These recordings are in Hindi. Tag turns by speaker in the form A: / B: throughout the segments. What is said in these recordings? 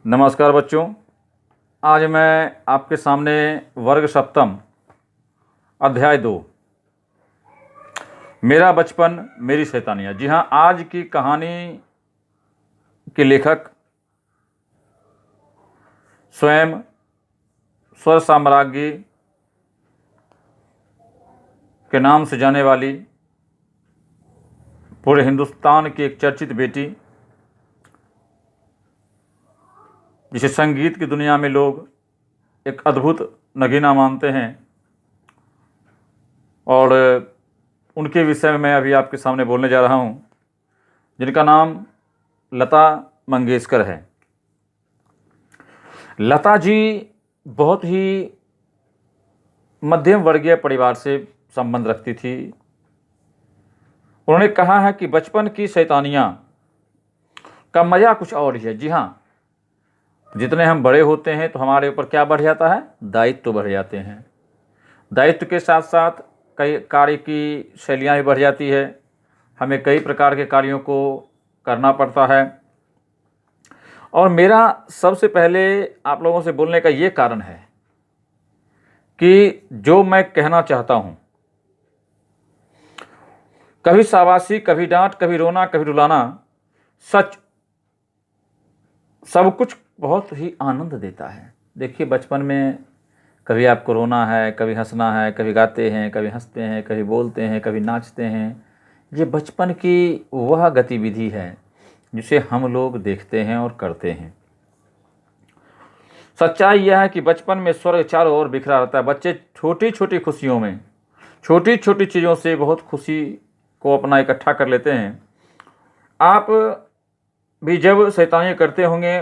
A: नमस्कार बच्चों। आज मैं आपके सामने वर्ग सप्तम अध्याय 2 मेरा बचपन मेरी शैतानियाँ। जी हाँ, आज की कहानी के लेखक स्वयं स्वर साम्राज्ञी के नाम से जाने वाली पूरे हिंदुस्तान की एक चर्चित बेटी, जिसे संगीत की दुनिया में लोग एक अद्भुत नगीना मानते हैं, और उनके विषय में मैं अभी आपके सामने बोलने जा रहा हूँ, जिनका नाम लता मंगेशकर है। लता जी बहुत ही मध्यम वर्गीय परिवार से संबंध रखती थी। उन्होंने कहा है कि बचपन की शैतानियाँ का मज़ा कुछ और ही है। जी हाँ, जितने हम बड़े होते हैं तो हमारे ऊपर क्या बढ़ जाता है? दायित्व बढ़ जाते हैं। दायित्व के साथ साथ कई कार्य की शैलियाँ भी बढ़ जाती है। हमें कई प्रकार के कार्यों को करना पड़ता है। और मेरा सबसे पहले आप लोगों से बोलने का ये कारण है कि जो मैं कहना चाहता हूँ, कभी शाबाशी, कभी डांट, कभी रोना, कभी रुलाना, सच सब कुछ बहुत ही आनंद देता है। देखिए, बचपन में कभी आपको रोना है, कभी हंसना है, कभी गाते हैं, कभी हंसते हैं, कभी बोलते हैं, कभी नाचते हैं। ये बचपन की वह गतिविधि है जिसे हम लोग देखते हैं और करते हैं। सच्चाई यह है कि बचपन में स्वर्ग चारों ओर बिखरा रहता है। बच्चे छोटी छोटी खुशियों में, छोटी छोटी चीज़ों से बहुत खुशी को अपना इकट्ठा कर लेते हैं। आप भी जब शैतानियाँ करते होंगे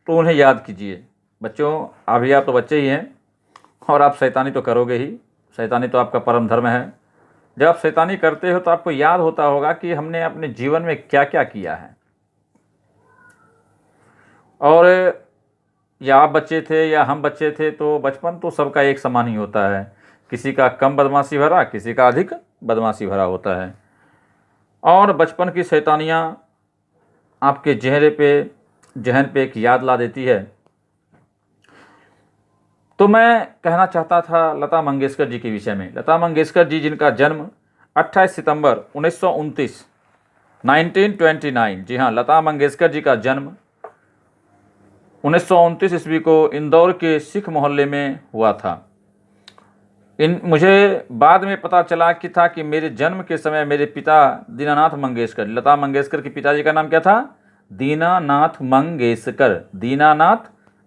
A: तो उन्हें याद कीजिए। बच्चों, अभी आप तो बच्चे ही हैं और आप शैतानी तो करोगे ही। शैतानी तो आपका परम धर्म है। जब आप शैतानी करते हो तो आपको याद होता होगा कि हमने अपने जीवन में क्या क्या किया है। और या आप बच्चे थे या हम बच्चे थे, तो बचपन तो सबका एक समान ही होता है। किसी का कम बदमाशी भरा, किसी का अधिक बदमाशी भरा होता है। और बचपन की शैतानियाँ आपके जहन पे एक याद ला देती है। तो मैं कहना चाहता था लता मंगेशकर जी के विषय में। लता मंगेशकर जी, जिनका जन्म 28 सितंबर 1929 1929, जी हाँ, लता मंगेशकर जी का जन्म 1929 ईस्वी को इंदौर के सिख मोहल्ले में हुआ था। मुझे बाद में पता चला कि मेरे जन्म के समय मेरे पिता दीनानाथ मंगेशकर, लता मंगेशकर के पिताजी का नाम क्या था? दीनानाथ मंगेशकर। दीनानाथ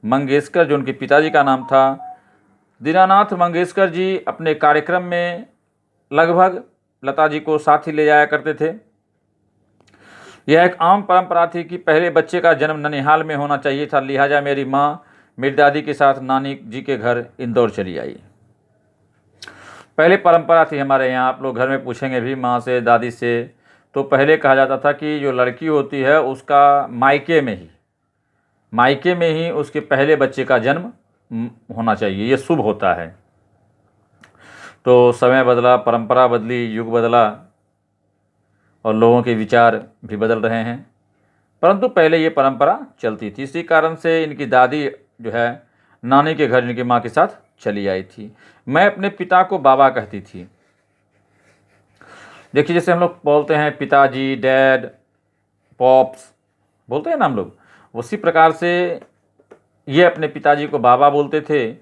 A: मंगेशकर जो उनके पिताजी का नाम था। दीनानाथ मंगेशकर जी अपने कार्यक्रम में लगभग लता जी को साथ ही ले जाया करते थे। यह एक आम परंपरा थी कि पहले बच्चे का जन्म ननिहाल में होना चाहिए था, लिहाजा मेरी माँ मेरी दादी के साथ नानी जी के घर इंदौर चली आई। पहले परंपरा थी हमारे यहाँ। आप लोग घर में पूछेंगे भी माँ से, दादी से, तो पहले कहा जाता था कि जो लड़की होती है उसका मायके में ही उसके पहले बच्चे का जन्म होना चाहिए, ये शुभ होता है। तो समय बदला, परंपरा बदली, युग बदला और लोगों के विचार भी बदल रहे हैं, परंतु पहले ये परंपरा चलती थी। इसी कारण से इनकी दादी जो है नानी के घर इनकी माँ के साथ चली आई थी। मैं अपने पिता को बाबा कहती थी। देखिए, जैसे हम लोग बोलते हैं पिताजी, डैड, पॉप्स बोलते हैं ना हम लोग, उसी प्रकार से ये अपने पिताजी को बाबा बोलते थे।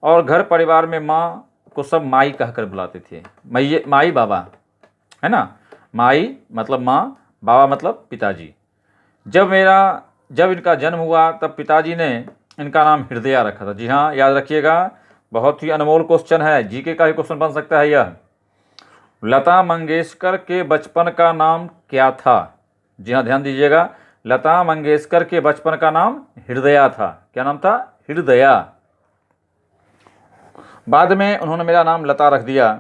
A: और घर परिवार में माँ को सब माई कहकर बुलाते थे। माई बाबा, है ना। माई मतलब माँ, बाबा मतलब पिताजी। जब इनका जन्म हुआ तब पिताजी ने इनका नाम हृदया रखा था। जी हाँ, याद रखिएगा, बहुत ही अनमोल क्वेश्चन है, जीके का ही क्वेश्चन बन सकता है यह। लता मंगेशकर के बचपन का नाम क्या था? जी हाँ, ध्यान दीजिएगा, लता मंगेशकर के बचपन का नाम हृदया था। क्या नाम था? हृदया। बाद में उन्होंने मेरा नाम लता रख दिया,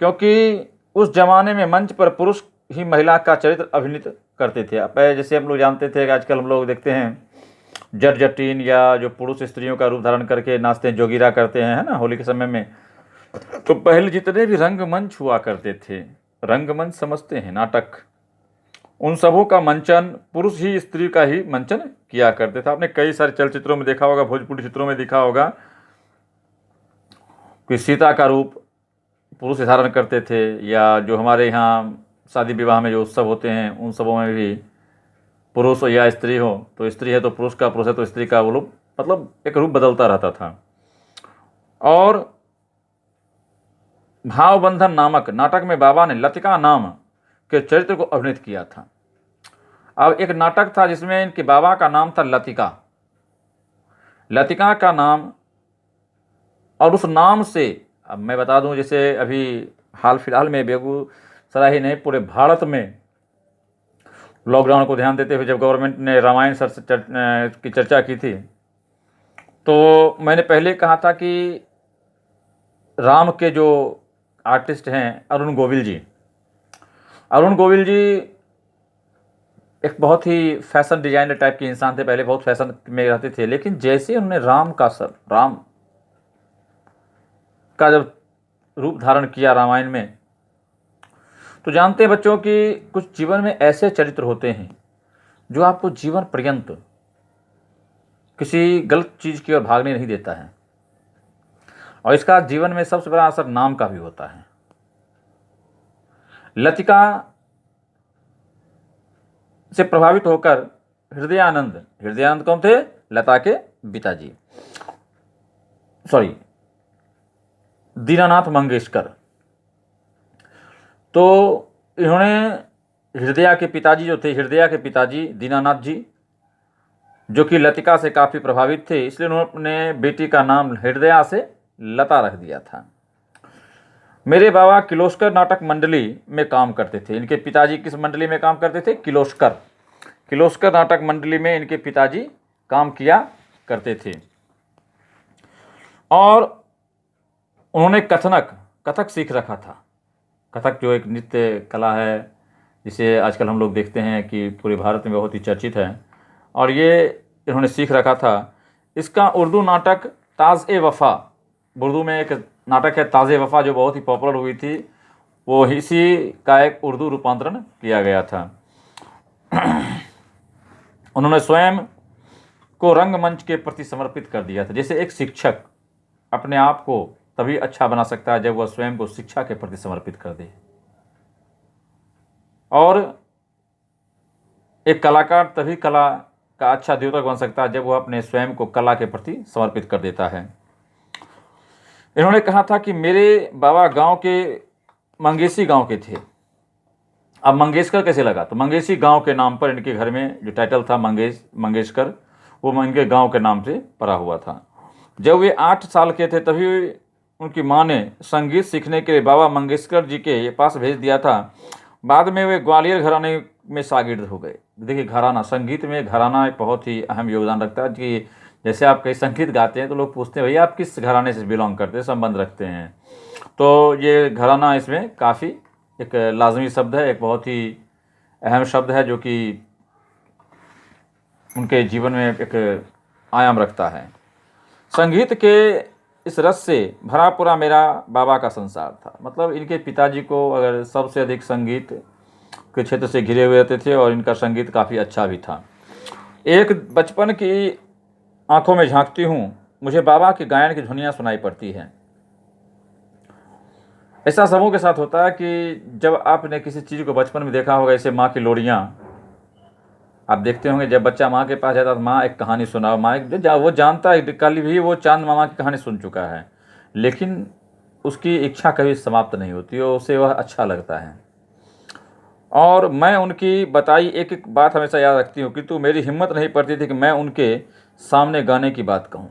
A: क्योंकि उस जमाने में मंच पर पुरुष ही महिला का चरित्र अभिनीत करते थे। अब जैसे हम लोग जानते थे कि आजकल हम लोग देखते हैं जट जटीन या जो पुरुष स्त्रियों का रूप धारण करके नाचते हैं, जोगिरा करते हैं, है ना, होली के समय में। तो पहले जितने भी रंगमंच हुआ करते थे, रंगमंच समझते हैं, नाटक, उन सबों का मंचन पुरुष ही स्त्री का ही मंचन किया करते थे। आपने कई सारे चलचित्रों में देखा होगा, भोजपुरी चित्रों में देखा होगा कि सीता का रूप पुरुष धारण करते थे, या जो हमारे यहाँ शादी विवाह में जो उत्सव होते हैं उन सबों में भी पुरुष हो या स्त्री हो, तो स्त्री है तो पुरुष का, पुरुष है तो स्त्री का, वो लोग मतलब एक रूप बदलता रहता था। और भावबंधन नामक नाटक में बाबा ने लतिका नाम के चरित्र को अभिनीत किया था। अब एक नाटक था जिसमें इनके बाबा का नाम था लतिका। लतिका का नाम, और उस नाम से, अब मैं बता दूं, जैसे अभी हाल फिलहाल में बेगूसराय ही नहीं पूरे भारत में लॉकडाउन को ध्यान देते हुए जब गवर्नमेंट ने रामायण सर से की चर्चा की थी, तो मैंने पहले कहा था कि राम के जो आर्टिस्ट हैं अरुण गोविल जी, अरुण गोविल जी एक बहुत ही फैशन डिजाइनर टाइप के इंसान थे। पहले बहुत फैशन में रहते थे, लेकिन जैसे उन्होंने राम का जब रूप धारण किया रामायण में, तो जानते हैं बच्चों कि कुछ जीवन में ऐसे चरित्र होते हैं जो आपको जीवन पर्यंत किसी गलत चीज की ओर भागने नहीं देता है, और इसका जीवन में सबसे बड़ा असर नाम का भी होता है। लतिका से प्रभावित होकर हृदयानंद कौन थे? लता के पिताजी, दीनानाथ मंगेशकर। तो इन्होंने हृदया के पिताजी दीनानाथ जी, जो कि लतिका से काफ़ी प्रभावित थे, इसलिए उन्होंने बेटी का नाम हृदया से लता रख दिया था। मेरे बाबा किर्लोस्कर नाटक मंडली में काम करते थे। इनके पिताजी किस मंडली में काम करते थे? किर्लोस्कर नाटक मंडली में इनके पिताजी काम किया करते थे। और उन्होंने कथक सीख रखा था। कथक जो एक नृत्य कला है जिसे आजकल हम लोग देखते हैं कि पूरे भारत में बहुत ही चर्चित है, और ये इन्होंने सीख रखा था। इसका उर्दू नाटक ताज़-ए-वफ़ा, उर्दू में एक नाटक है ताज़-ए-वफ़ा जो बहुत ही पॉपुलर हुई थी, वो इसी का एक उर्दू रूपांतरण किया गया था। उन्होंने स्वयं को रंगमंच के प्रति समर्पित कर दिया था। जैसे एक शिक्षक अपने आप को तभी अच्छा बना सकता है जब वह स्वयं को शिक्षा के प्रति समर्पित कर दे, और एक कलाकार तभी कला का अच्छा द्योतक बन सकता है जब वह अपने स्वयं को कला के प्रति समर्पित कर देता है। इन्होंने कहा था कि मेरे बाबा गांव के मंगेशी गांव के थे। अब मंगेशकर कैसे लगा? तो मंगेशी गांव के नाम पर इनके घर में जो टाइटल था मंगेशकर, वो इनके गांव के नाम से पड़ा हुआ था। जब वे 8 साल के थे तभी उनकी मां ने संगीत सीखने के लिए बाबा मंगेशकर जी के पास भेज दिया था। बाद में वे ग्वालियर घराने में शागिर्द हो गए। देखिए, घराना, संगीत में घराना एक बहुत ही अहम योगदान रखता है कि जैसे आप कहीं संगीत गाते हैं तो लोग पूछते हैं भैया आप किस घराने से बिलोंग करते हैं, संबंध रखते हैं। तो ये घराना इसमें काफ़ी एक लाजमी शब्द है, एक बहुत ही अहम शब्द है जो कि उनके जीवन में एक आयाम रखता है। संगीत के इस रस से भरा पूरा मेरा बाबा का संसार था। मतलब इनके पिताजी को अगर सबसे अधिक संगीत के क्षेत्र से घिरे हुए रहते थे, और इनका संगीत काफ़ी अच्छा भी था। एक बचपन की आंखों में झांकती हूँ, मुझे बाबा के गायन की ध्वनियाँ सुनाई पड़ती हैं। ऐसा सबों के साथ होता है कि जब आपने किसी चीज़ को बचपन में देखा होगा, जैसे माँ की लोरियाँ आप देखते होंगे, जब बच्चा माँ के पास जाता है तो माँ एक कहानी सुनाओ, वो जानता है कल भी वो चांद मामा की कहानी सुन चुका है, लेकिन उसकी इच्छा कभी समाप्त नहीं होती और उसे वह अच्छा लगता है। और मैं उनकी बताई एक एक बात हमेशा याद रखती हूँ कि मेरी हिम्मत नहीं पड़ती थी कि मैं उनके सामने गाने की बात कहूँ।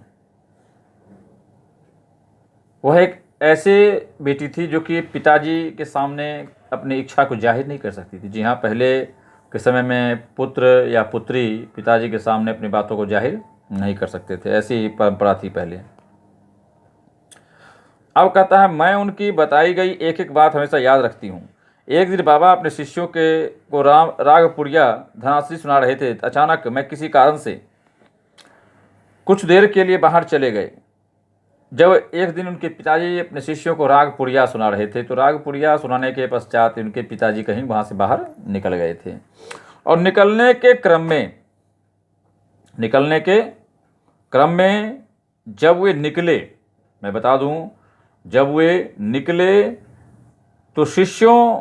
A: वह एक ऐसे बेटी थी जो कि पिताजी के सामने अपनी इच्छा को जाहिर नहीं कर सकती थी। जी हाँ, पहले के समय में पुत्र या पुत्री पिताजी के सामने अपनी बातों को जाहिर नहीं कर सकते थे, ऐसी परंपरा थी पहले। अब कहता है, मैं उनकी बताई गई एक एक बात हमेशा याद रखती हूँ। एक दिन बाबा अपने शिष्यों को रागपुरिया धनाश्री सुना रहे थे। अचानक मैं किसी कारण से कुछ देर के लिए बाहर चले गए। जब एक दिन उनके पिताजी अपने शिष्यों को राग पुड़िया सुना रहे थे, तो राग पुड़िया सुनाने के पश्चात उनके पिताजी कहीं वहाँ से बाहर निकल गए थे, और निकलने के क्रम में जब वे निकले, मैं बता दूं, जब वे निकले तो शिष्यों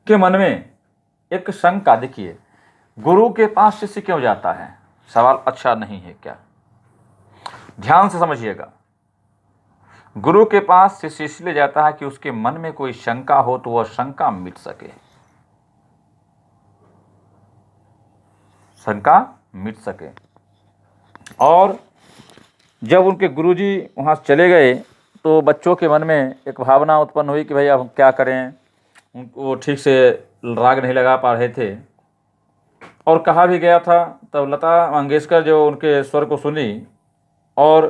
A: के मन में एक शंका, देखिए, गुरु के पास शिष्य क्यों जाता है? सवाल अच्छा नहीं है क्या? ध्यान से समझिएगा। गुरु के पास शिष्य इसलिए जाता है कि उसके मन में कोई शंका हो तो वह शंका मिट सके, शंका मिट सके। और जब उनके गुरुजी वहाँ चले गए तो बच्चों के मन में एक भावना उत्पन्न हुई कि भाई अब हम क्या करें। वो ठीक से राग नहीं लगा पा रहे थे, और कहा भी गया था, तब लता मंगेशकर जो उनके स्वर को सुनी और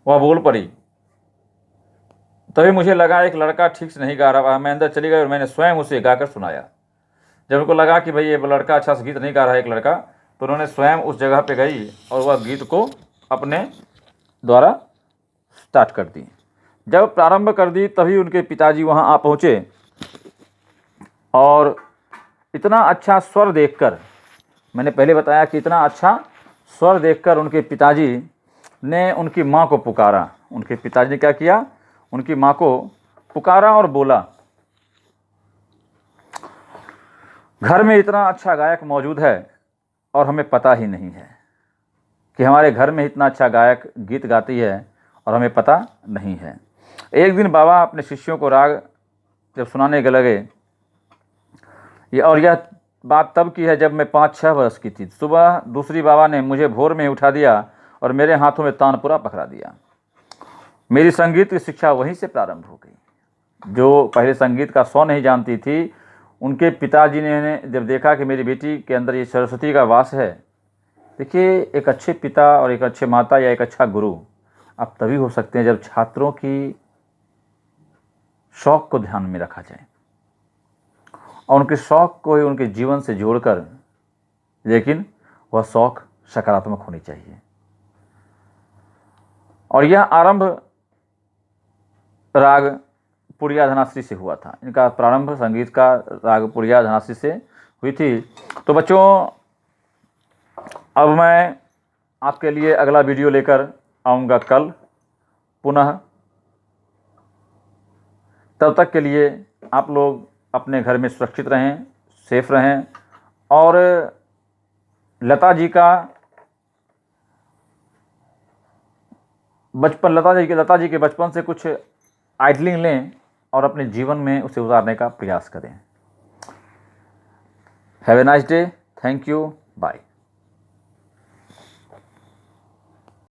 A: वह बोल पड़ी, तभी मुझे लगा एक लड़का ठीक से नहीं गा रहा। मैं अंदर चली गई और मैंने स्वयं उसे गाकर सुनाया। जब उनको लगा कि भाई ये लड़का अच्छा से गीत नहीं गा रहा है एक लड़का, तो उन्होंने स्वयं उस जगह पे गई और वह गीत को अपने द्वारा स्टार्ट कर दी। जब प्रारंभ कर दी तभी उनके पिताजी वहाँ आ पहुँचे, और इतना अच्छा स्वर देखकर, मैंने पहले बताया कि इतना अच्छा स्वर देखकर उनके पिताजी ने उनकी माँ को पुकारा। उनके पिताजी ने क्या किया? उनकी माँ को पुकारा और बोला, घर में इतना अच्छा गायक मौजूद है और हमें पता ही नहीं है कि हमारे घर में इतना अच्छा गायक गीत गाती है और हमें पता नहीं है। एक दिन बाबा अपने शिष्यों को राग जब सुनाने लगे, यह बात तब की है जब मैं 5-6 वर्ष की थी। सुबह दूसरी बाबा ने मुझे भोर में उठा दिया और मेरे हाथों में तानपुरा पकड़ा दिया। मेरी संगीत की शिक्षा वहीं से प्रारंभ हो गई। जो पहले संगीत का सौ नहीं जानती थी, उनके पिताजी ने जब देखा कि मेरी बेटी के अंदर ये सरस्वती का वास है। देखिए, एक अच्छे पिता और एक अच्छे माता या एक अच्छा गुरु आप तभी हो सकते हैं जब छात्रों की शौक़ को ध्यान में रखा जाए और उनके शौक़ को ही उनके जीवन से जोड़कर, लेकिन वह शौक़ सकारात्मक होनी चाहिए। और यह आरंभ राग पुड़िया धनाश्री से हुआ था। इनका प्रारंभ संगीत का राग पुड़िया धनाश्री से हुई थी। तो बच्चों, अब मैं आपके लिए अगला वीडियो लेकर आऊँगा कल पुनः। तब तक के लिए आप लोग अपने घर में सुरक्षित रहें, सेफ रहें, और लता जी के बचपन से कुछ आइडलिंग लें और अपने जीवन में उसे उतारने का प्रयास करें। Have a nice day. Thank you. Bye.